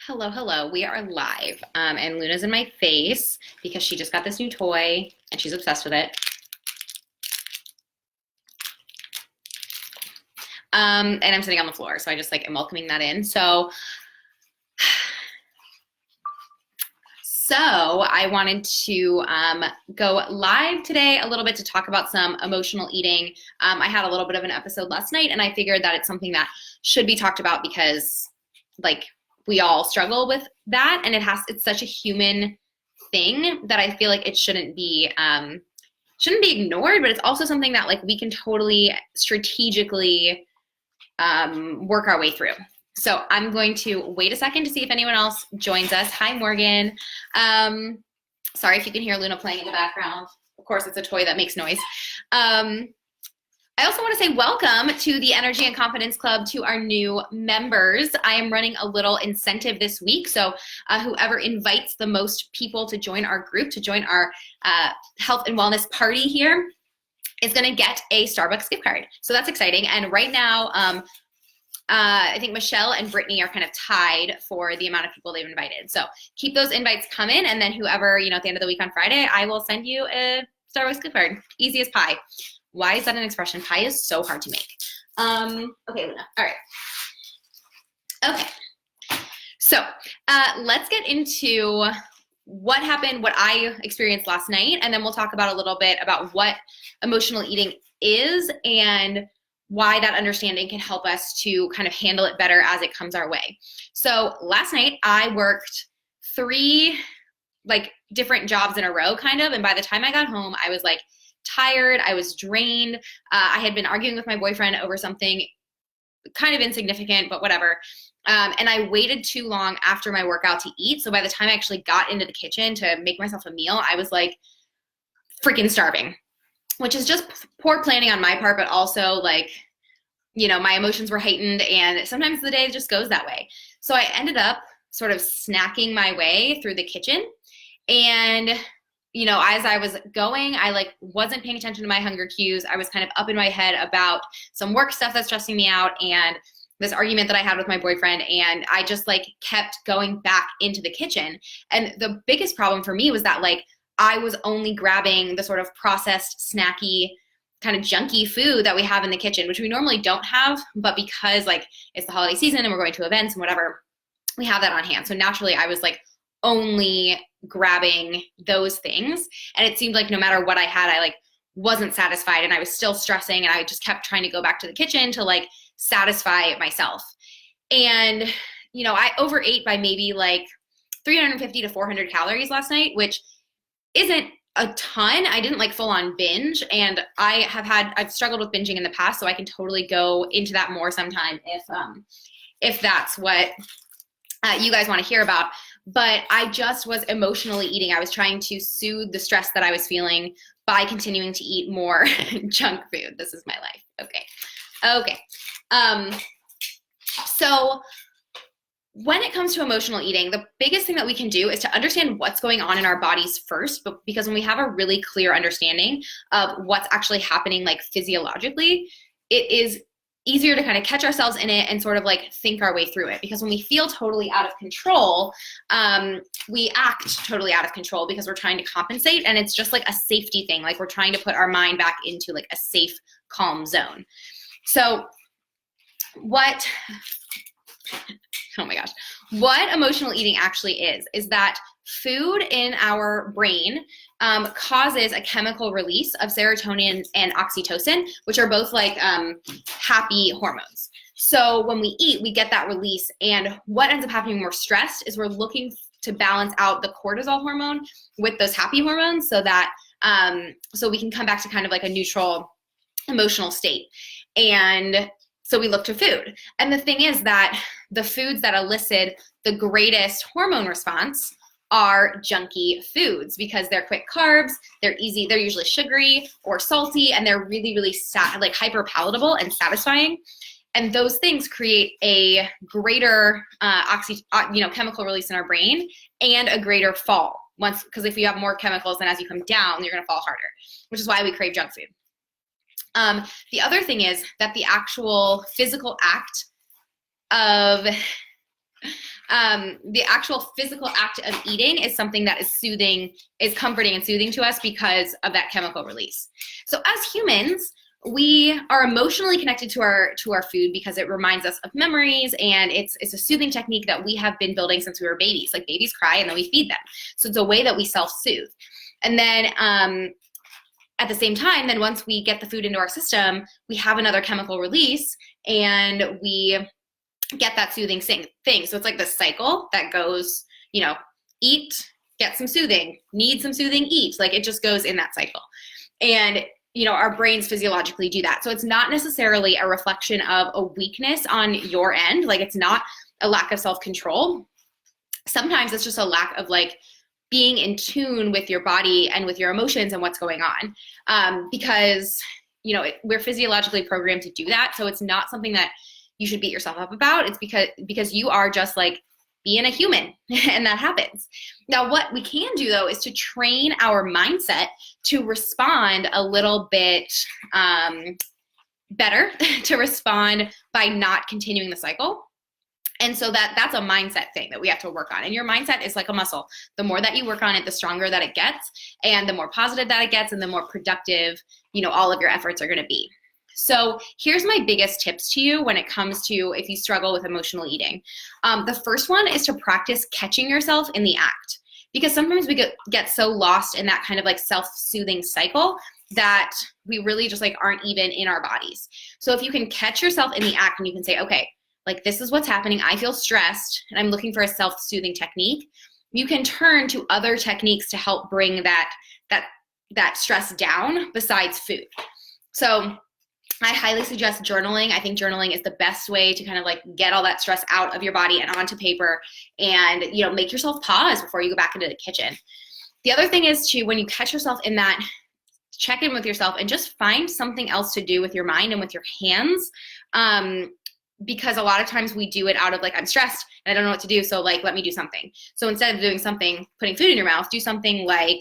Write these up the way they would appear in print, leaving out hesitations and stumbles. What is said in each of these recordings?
Hello, hello. We are live. And Luna's in my face because she just got this new toy and she's obsessed with it. And I'm sitting on the floor, so I just am welcoming that in. So I wanted to go live today a little bit to talk about some emotional eating. I had a little bit of an episode last night, and I figured that it's something that should be talked about because we all struggle with that, and it's such a human thing that I feel like it shouldn't be ignored, but it's also something that we can totally strategically work our way through. So I'm going to wait a second to see if anyone else joins us. Hi, Morgan. Sorry if you can hear Luna playing in the background. Of course, it's a toy that makes noise. I also want to say welcome to the Energy and Confidence Club to our new members. I am running a little incentive this week. So whoever invites the most people to join our group, to join our health and wellness party here, is going to get a Starbucks gift card. So that's exciting. And right now, I think Michelle and Brittany are kind of tied for the amount of people they've invited. So keep those invites coming, and then whoever, at the end of the week on Friday, I will send you a Starbucks gift card. Easy as pie. Why is that an expression? Pie is so hard to make. Okay, Luna. All right. Okay. So let's get into what happened, what I experienced last night, and then we'll talk about a little bit about what emotional eating is and why that understanding can help us to kind of handle it better as it comes our way. So last night I worked 3 different jobs in a row kind of, and by the time I got home I was tired, I was drained. I had been arguing with my boyfriend over something kind of insignificant, but whatever. And I waited too long after my workout to eat. So by the time I actually got into the kitchen to make myself a meal, I was freaking starving, which is just poor planning on my part, but also my emotions were heightened, and sometimes the day just goes that way. So I ended up sort of snacking my way through the kitchen, and as I was going, I wasn't paying attention to my hunger cues. I was kind of up in my head about some work stuff that's stressing me out and this argument that I had with my boyfriend, and I just kept going back into the kitchen. And the biggest problem for me was that I was only grabbing the sort of processed, snacky, kind of junky food that we have in the kitchen, which we normally don't have, but because it's the holiday season and we're going to events and whatever, we have that on hand. So naturally I was only grabbing those things, and it seemed no matter what I had, I wasn't satisfied, and I was still stressing, and I just kept trying to go back to the kitchen to satisfy myself. And I overate by maybe 350 to 400 calories last night, which isn't a ton. I didn't full on binge, and I've struggled with binging in the past, so I can totally go into that more sometime if that's what you guys want to hear about. But I just was emotionally eating. I was trying to soothe the stress that I was feeling by continuing to eat more junk food. This is my life. Okay. So when it comes to emotional eating, the biggest thing that we can do is to understand what's going on in our bodies first, because when we have a really clear understanding of what's actually happening physiologically, it is easier to kind of catch ourselves in it and sort of think our way through it. Because when we feel totally out of control, we act totally out of control because we're trying to compensate, and it's just a safety thing. We're trying to put our mind back into a safe, calm zone. So oh my gosh, what emotional eating actually is that food in our brain causes a chemical release of serotonin and oxytocin, which are both happy hormones. So when we eat, we get that release, and what ends up happening when we're stressed is we're looking to balance out the cortisol hormone with those happy hormones, so that so we can come back to kind of a neutral emotional state. And so we look to food. And the thing is that the foods that elicit the greatest hormone response are junky foods, because they're quick carbs, they're easy, they're usually sugary or salty, and they're really, really hyper palatable and satisfying. And those things create a greater chemical release in our brain and a greater fall. Because if you have more chemicals, then as you come down, you're going to fall harder, which is why we crave junk food. The other thing is that the actual physical act of The actual physical act of eating is something that is soothing, is comforting and soothing to us because of that chemical release. So as humans, we are emotionally connected to our food because it reminds us of memories, and it's a soothing technique that we have been building since we were babies. Like babies cry and then we feed them. So it's a way that we self-soothe. And then at the same time, then once we get the food into our system, we have another chemical release and we get that soothing thing. So it's like the cycle that goes, you know, eat, get some soothing, need some soothing, eat. Like it just goes in that cycle. And you know, our brains physiologically do that. So it's not necessarily a reflection of a weakness on your end. Like it's not a lack of self-control. Sometimes it's just a lack of like being in tune with your body and with your emotions and what's going on. Because, you know, we're physiologically programmed to do that. So it's not something that you should beat yourself up about. It's because you are just like being a human and that happens. Now, what we can do though is to train our mindset to respond a little bit better, to respond by not continuing the cycle. And so that's a mindset thing that we have to work on. And your mindset is like a muscle. The more that you work on it, the stronger that it gets, and the more positive that it gets, and the more productive, you know, all of your efforts are going to be. So here's my biggest tips to you when it comes to if you struggle with emotional eating. The first one is to practice catching yourself in the act, because sometimes we get so lost in that kind of like self-soothing cycle that we really just like aren't even in our bodies. So if you can catch yourself in the act and you can say, okay, like this is what's happening, I feel stressed and I'm looking for a self-soothing technique, you can turn to other techniques to help bring that stress down besides food. So I highly suggest journaling. I think journaling is the best way to kind of like get all that stress out of your body and onto paper, and, you know, make yourself pause before you go back into the kitchen. The other thing is to, when you catch yourself in that, check in with yourself and just find something else to do with your mind and with your hands. Because a lot of times we do it out of like, I'm stressed and I don't know what to do, so like, let me do something. So instead of doing something, putting food in your mouth, do something like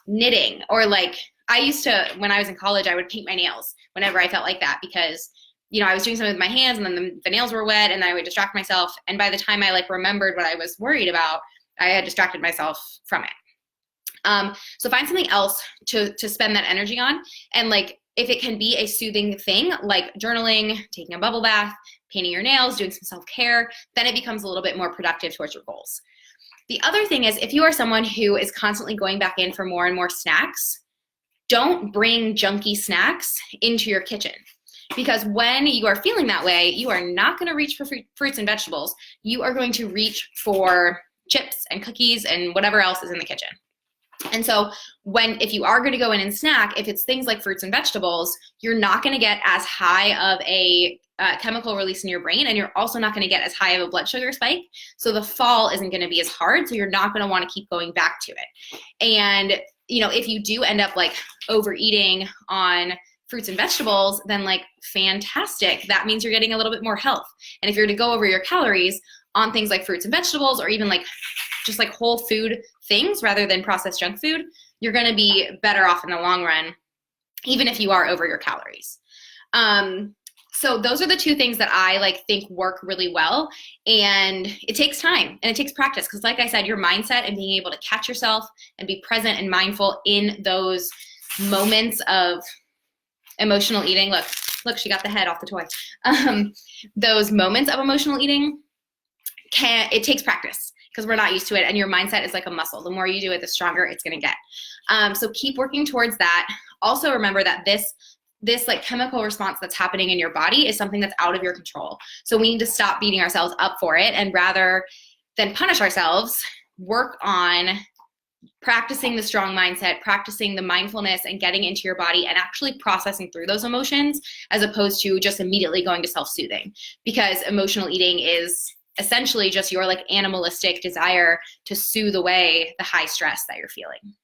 knitting, or like, I used to, when I was in college, I would paint my nails whenever I felt like that, because, you know, I was doing something with my hands and then the nails were wet and I would distract myself. And by the time I like remembered what I was worried about, I had distracted myself from it. So find something else to spend that energy on. And like, if it can be a soothing thing, like journaling, taking a bubble bath, painting your nails, doing some self-care, then it becomes a little bit more productive towards your goals. The other thing is, if you are someone who is constantly going back in for more and more snacks, don't bring junky snacks into your kitchen, because when you are feeling that way, you are not going to reach for fruits and vegetables. You are going to reach for chips and cookies and whatever else is in the kitchen. And so if you are going to go in and snack, if it's things like fruits and vegetables, you're not going to get as high of a chemical release in your brain, and you're also not going to get as high of a blood sugar spike. So the fall isn't going to be as hard. So you're not going to want to keep going back to it. And you know, if you do end up like overeating on fruits and vegetables, then like fantastic. That means you're getting a little bit more health. And if you're to go over your calories on things like fruits and vegetables, or even like just like whole food things rather than processed junk food, you're going to be better off in the long run, even if you are over your calories. So those are the two things that I like think work really well, and it takes time and it takes practice, because like I said, your mindset and being able to catch yourself and be present and mindful in those moments of emotional eating. Look, she got the head off the toy. Those moments of emotional eating, it takes practice, because we're not used to it, and your mindset is like a muscle. The more you do it, the stronger it's going to get. So keep working towards that. Also remember that this like chemical response that's happening in your body is something that's out of your control. So we need to stop beating ourselves up for it, and rather than punish ourselves, work on practicing the strong mindset, practicing the mindfulness and getting into your body and actually processing through those emotions, as opposed to just immediately going to self-soothing, because emotional eating is essentially just your like animalistic desire to soothe away the high stress that you're feeling.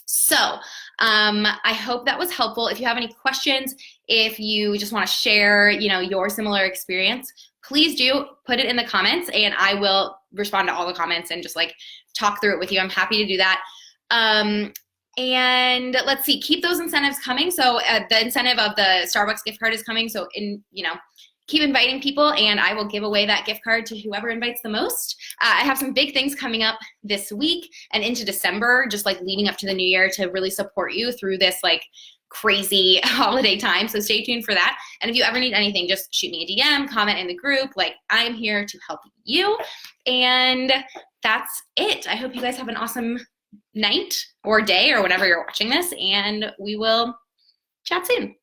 So I hope that was helpful. If you have any questions, if you just want to share, you know, your similar experience, please do put it in the comments, and I will respond to all the comments and just like talk through it with you. I'm happy to do that. And let's see, keep those incentives coming. So the incentive of the Starbucks gift card is coming. So keep inviting people, and I will give away that gift card to whoever invites the most. I have some big things coming up this week and into December, just like leading up to the new year, to really support you through this like crazy holiday time. So stay tuned for that. And if you ever need anything, just shoot me a DM, comment in the group. Like, I am here to help you. And that's it. I hope you guys have an awesome night or day or whenever you're watching this, and we will chat soon.